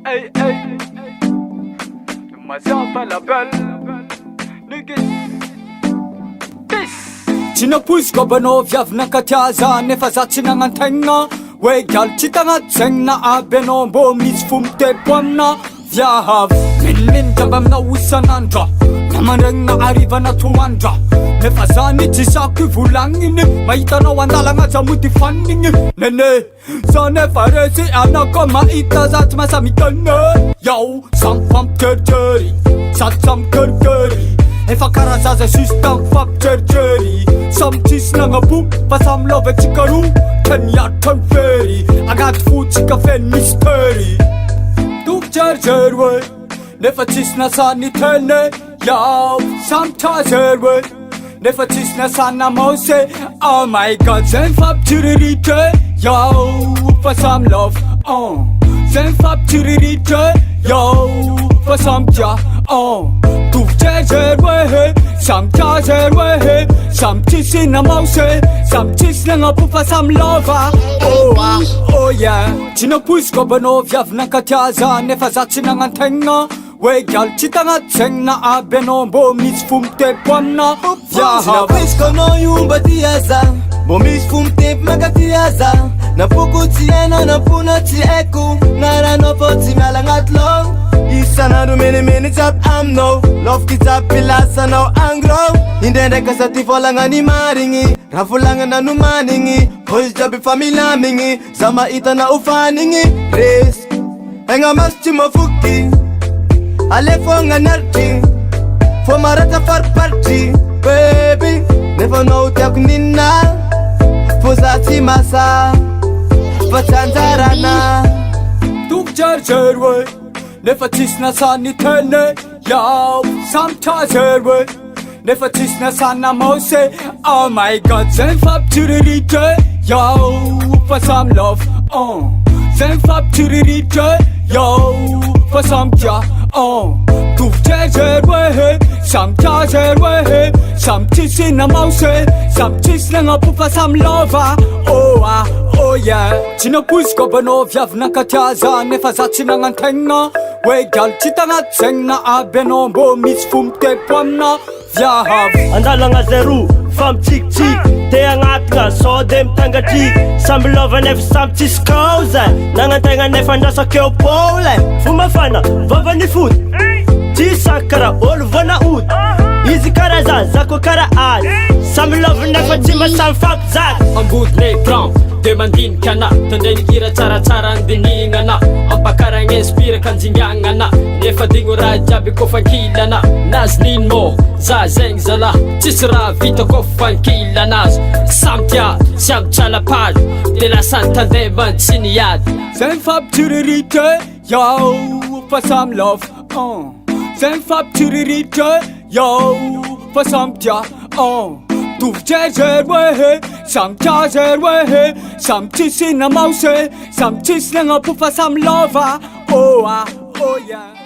Hey, hey, mazamba la belle, niggas. Tinapuziko banao viavina katiaza nefa za tsy nagnantegna hoe galy tsy tagnatsegna aby anao mbô misy fo miteko amina viavy menimeny gamba aminao isan'andra namandragnina arivana toandra nefa zany tsy sako ivolagniny mahitanao andalagna jamody fanigny nene za nefa resy anako mahita za tsy masamitane yao sampampiterijery sady samikerigery efa karazaza system fampijerijery samy tsisy nagnapo fa samy lova tsika ro taniatra ny fery agnaty fotsika feny mistery tokojerijery hoe nefa tsisy nasany tene yao samy trazery hoe nefa tsisy nasana mose oh my god zay mifampijiriritry yao fa samy lova zay mifampijiriritry yao fa samy tia tokojerijery hoe samy trazery hoe samy tsisy namose samy tsisy nagnapo fa samy lova oh yeah tsy napoziko banao viavina katiaza nefa za tsy nagnantegna hoe galy tsy tagnatsegna aby anao mbô misy fo miteko amina viavy anao iomba tiaza mbô misy fo mitempy makatiaza napoko tsy hainao napona tsy haiko naranao fô tsy miala agnaty lo isan'andro menemeny jiaby aminao lofiky jiaby pilasanao angro indraindraika sa ty volagnany marigny raha volagnana no manigny fô izy jiaby fa milamigny za mahitana ofanigny resy egna maso tsy mafoky alefogna naritry fô maratra fariparitry baby nefa anao tiako ninna fô za tsy masa fa tsy anjarana tokojerijery hoe nefa tsisy nasany tene yao samy trazery hoe nefa tsisy nasana mose oh my god zay mifampijiriritry yao fa samy lova zay mifampijiriritry yao fa samy tia tokojerijery hoe samy trazery hoe samy tsisy namose samy tsisy nagnapo fa samy lova oh yeah tsy napoziko banao viavina katiaza nefa za tsy nagnantegna hoe galy tsy tagnatsegna aby anao mbô misy fo miteko amina viavy andalagna zero fampitsikitsiky te agnatigna sode mitangatriky samby lova nefa samy tsisy cause nagnantegna nefa andrasakeo pôle fomba fana vavany foty tsy saky kara olo vona ody izy kara zako kara azy samy lova nefa tsy mba samy fampizaka ambodiny écran de mandinika ana tandreny hira tsaratsara andinignana ampakaragna inspiraka anjingagnana nefa digno raha jiaby kofa ankilana nazy nino mô za zegny zala tsisy raha vita kofa ankila anazy samy tia sy amy tsalapady de lasany tandeha mantsiny ady zay mifampijiriritry yao fa samy lova zay mifampijiriritry yao fa samy tia tokojerijery hoe samy trazery hoe samy tsisy namose samy tsisy nagnapo fa samy lova oh yeah